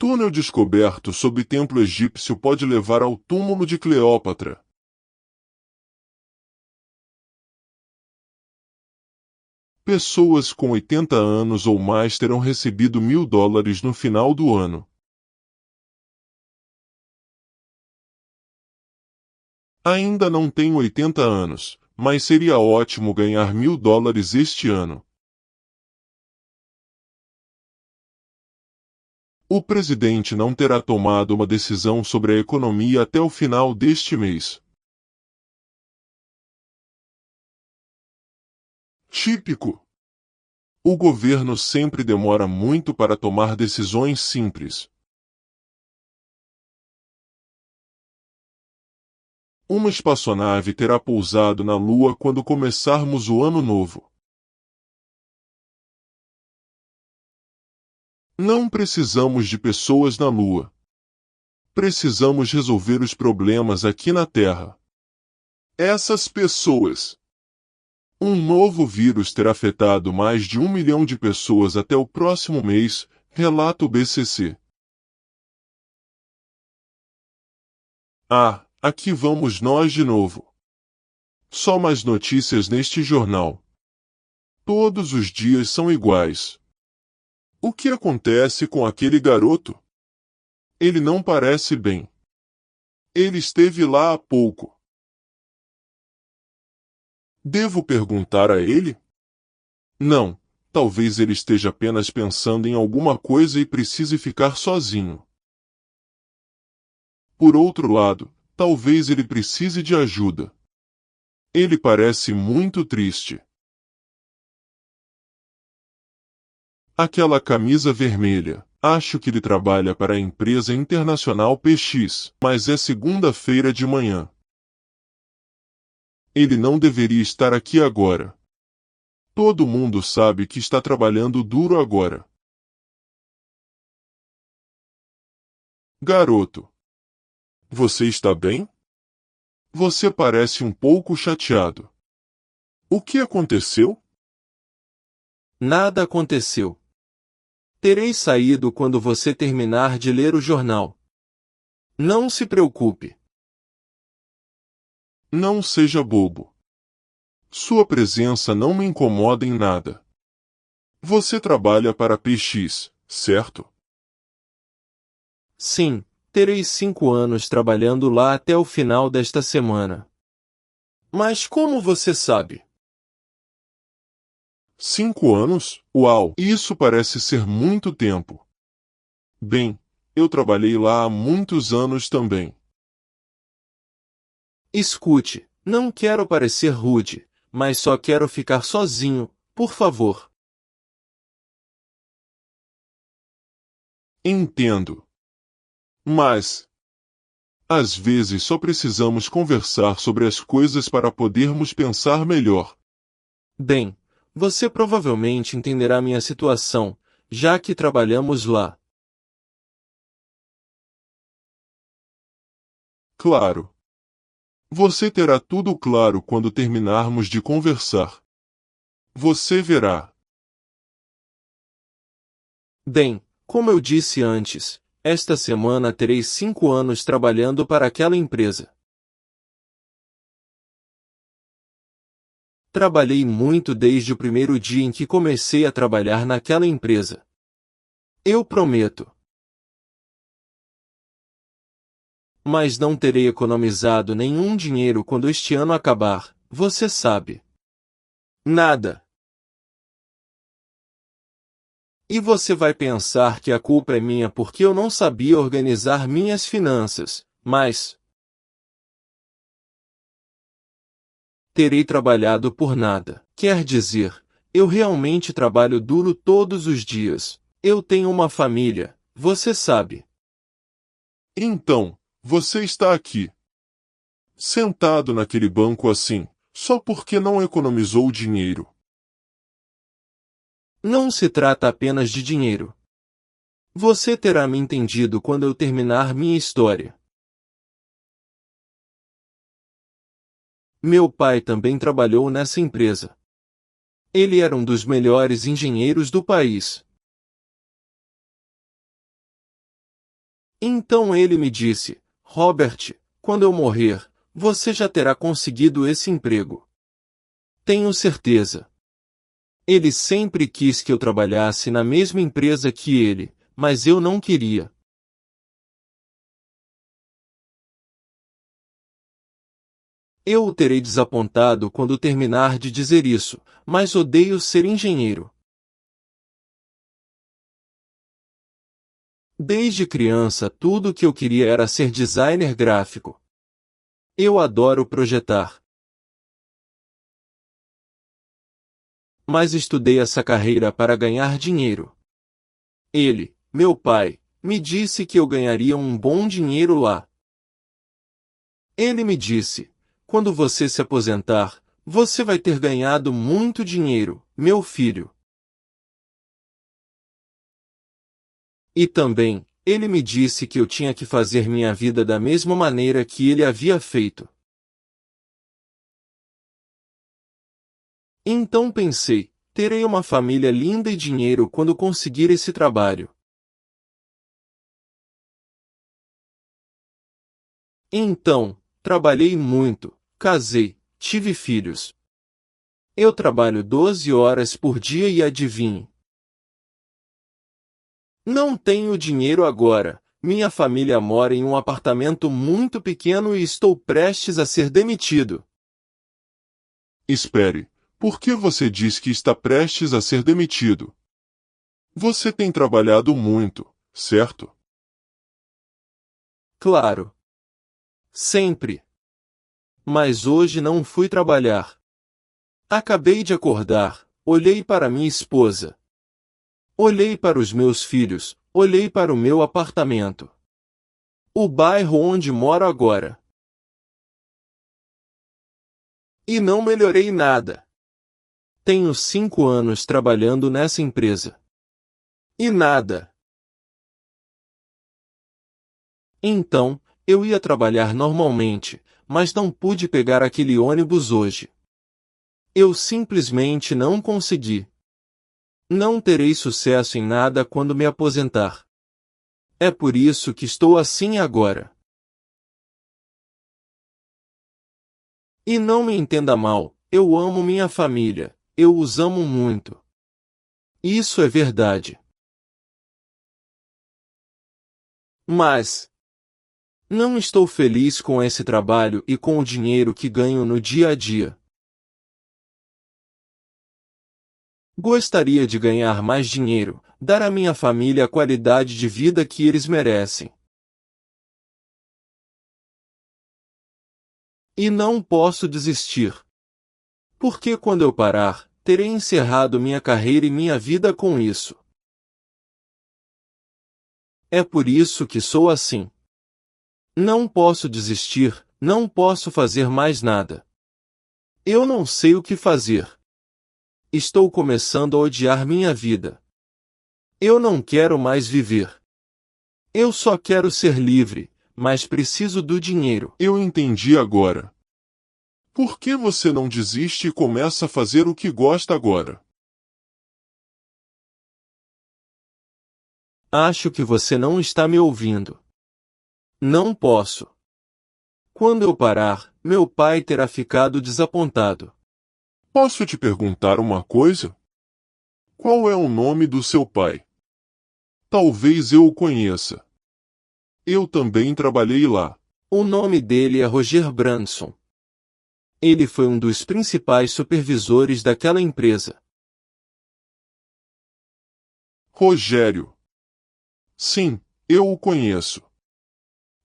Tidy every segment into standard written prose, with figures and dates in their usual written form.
Túnel descoberto sob templo egípcio pode levar ao túmulo de Cleópatra. Pessoas com 80 anos ou mais terão recebido $1.000 no final do ano. Ainda não tenho 80 anos, mas seria ótimo ganhar $1.000 este ano. O presidente não terá tomado uma decisão sobre a economia até o final deste mês. Típico. O governo sempre demora muito para tomar decisões simples. Uma espaçonave terá pousado na Lua quando começarmos o ano novo. Não precisamos de pessoas na Lua. Precisamos resolver os problemas aqui na Terra. Essas pessoas. Um novo vírus terá afetado mais de 1 milhão de pessoas até o próximo mês, relata o BCC. Ah, aqui vamos nós de novo. Só mais notícias neste jornal. Todos os dias são iguais. O que acontece com aquele garoto? Ele não parece bem. Ele esteve lá há pouco. Devo perguntar a ele? Não, talvez ele esteja apenas pensando em alguma coisa e precise ficar sozinho. Por outro lado, talvez ele precise de ajuda. Ele parece muito triste. Aquela camisa vermelha. Acho que ele trabalha para a empresa internacional PX, mas é segunda-feira de manhã. Ele não deveria estar aqui agora. Todo mundo sabe que está trabalhando duro agora. Garoto. Você está bem? Você parece um pouco chateado. O que aconteceu? Nada aconteceu. Terei saído quando você terminar de ler o jornal. Não se preocupe. Não seja bobo. Sua presença não me incomoda em nada. Você trabalha para PX, certo? Sim, terei 5 anos trabalhando lá até o final desta semana. Mas como você sabe? 5 anos? Uau! Isso parece ser muito tempo. Bem, eu trabalhei lá há muitos anos também. Escute, não quero parecer rude, mas só quero ficar sozinho, por favor. Entendo. Mas, às vezes só precisamos conversar sobre as coisas para podermos pensar melhor. Bem, você provavelmente entenderá minha situação, já que trabalhamos lá. Claro. Você terá tudo claro quando terminarmos de conversar. Você verá. Bem, como eu disse antes, esta semana terei 5 anos trabalhando para aquela empresa. Trabalhei muito desde o primeiro dia em que comecei a trabalhar naquela empresa. Eu prometo. Mas não terei economizado nenhum dinheiro quando este ano acabar, você sabe. Nada. E você vai pensar que a culpa é minha porque eu não sabia organizar minhas finanças, mas terei trabalhado por nada. Quer dizer, eu realmente trabalho duro todos os dias. Eu tenho uma família, você sabe. Então, você está aqui, sentado naquele banco assim, só porque não economizou dinheiro. Não se trata apenas de dinheiro. Você terá me entendido quando eu terminar minha história. Meu pai também trabalhou nessa empresa. Ele era um dos melhores engenheiros do país. Então ele me disse: Robert, quando eu morrer, você já terá conseguido esse emprego. Tenho certeza. Ele sempre quis que eu trabalhasse na mesma empresa que ele, mas eu não queria. Eu o terei desapontado quando terminar de dizer isso, mas odeio ser engenheiro. Desde criança, tudo o que eu queria era ser designer gráfico. Eu adoro projetar. Mas estudei essa carreira para ganhar dinheiro. Ele, meu pai, me disse que eu ganharia um bom dinheiro lá. Ele me disse: quando você se aposentar, você vai ter ganhado muito dinheiro, meu filho. E também, ele me disse que eu tinha que fazer minha vida da mesma maneira que ele havia feito. Então pensei, terei uma família linda e dinheiro quando conseguir esse trabalho. Então, trabalhei muito, casei, tive filhos. Eu trabalho 12 horas por dia e adivinhe. Não tenho dinheiro agora. Minha família mora em um apartamento muito pequeno e estou prestes a ser demitido. Espere, por que você diz que está prestes a ser demitido? Você tem trabalhado muito, certo? Claro. Sempre. Mas hoje não fui trabalhar. Acabei de acordar, olhei para minha esposa. Olhei para os meus filhos, olhei para o meu apartamento. O bairro onde moro agora. E não melhorei nada. Tenho 5 anos trabalhando nessa empresa. E nada. Então, eu ia trabalhar normalmente, mas não pude pegar aquele ônibus hoje. Eu simplesmente não consegui. Não terei sucesso em nada quando me aposentar. É por isso que estou assim agora. E não me entenda mal, eu amo minha família, eu os amo muito. Isso é verdade. Mas não estou feliz com esse trabalho e com o dinheiro que ganho no dia a dia. Gostaria de ganhar mais dinheiro, dar à minha família a qualidade de vida que eles merecem. E não posso desistir. Porque quando eu parar, terei encerrado minha carreira e minha vida com isso. É por isso que sou assim. Não posso desistir, não posso fazer mais nada. Eu não sei o que fazer. Estou começando a odiar minha vida. Eu não quero mais viver. Eu só quero ser livre, mas preciso do dinheiro. Eu entendi agora. Por que você não desiste e começa a fazer o que gosta agora? Acho que você não está me ouvindo. Não posso. Quando eu parar, meu pai terá ficado desapontado. Posso te perguntar uma coisa? Qual é o nome do seu pai? Talvez eu o conheça. Eu também trabalhei lá. O nome dele é Roger Branson. Ele foi um dos principais supervisores daquela empresa. Rogério. Sim, eu o conheço.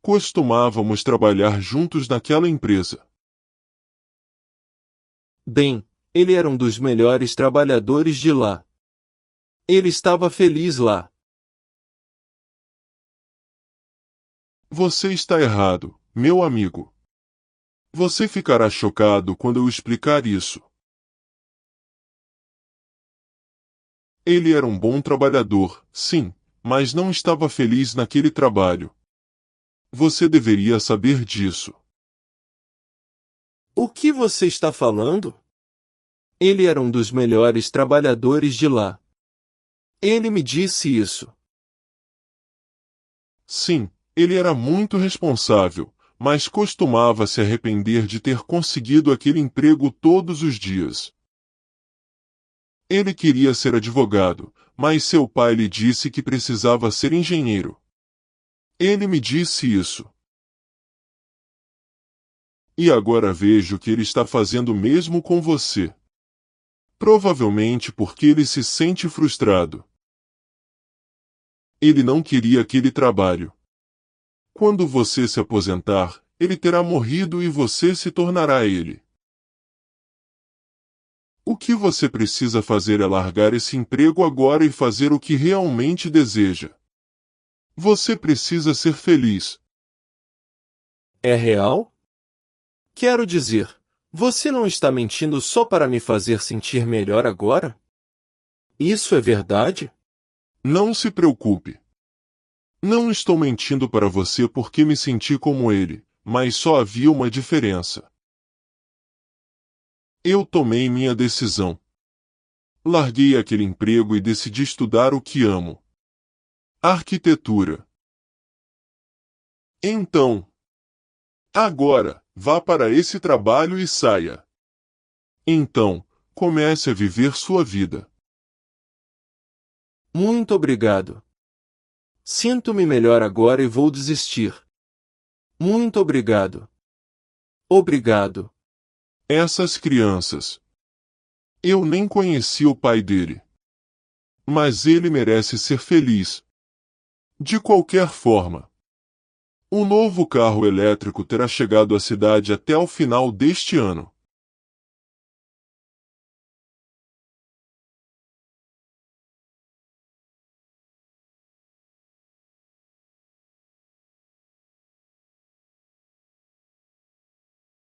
Costumávamos trabalhar juntos naquela empresa. Bem, ele era um dos melhores trabalhadores de lá. Ele estava feliz lá. Você está errado, meu amigo. Você ficará chocado quando eu explicar isso. Ele era um bom trabalhador, sim, mas não estava feliz naquele trabalho. Você deveria saber disso. O que você está falando? Ele era um dos melhores trabalhadores de lá. Ele me disse isso. Sim, Ele era muito responsável, mas costumava se arrepender de ter conseguido aquele emprego todos os dias. Ele queria ser advogado, mas seu pai lhe disse que precisava ser engenheiro. Ele me disse isso. E agora vejo que ele está fazendo o mesmo com você. Provavelmente porque ele se sente frustrado. Ele não queria aquele trabalho. Quando você se aposentar, ele terá morrido e você se tornará ele. O que você precisa fazer é largar esse emprego agora e fazer o que realmente deseja. Você precisa ser feliz. É real? Quero dizer, você não está mentindo só para me fazer sentir melhor agora? Isso é verdade? Não se preocupe. Não estou mentindo para você porque me senti como ele, mas só havia uma diferença. Eu tomei minha decisão. Larguei aquele emprego e decidi estudar o que amo. Arquitetura. Então, agora, vá para esse trabalho e saia. Então, comece a viver sua vida. Muito obrigado. Sinto-me melhor agora e vou desistir. Muito obrigado. Obrigado. Essas crianças. Eu nem conheci o pai dele. Mas ele merece ser feliz. De qualquer forma. Um novo carro elétrico terá chegado à cidade até o final deste ano.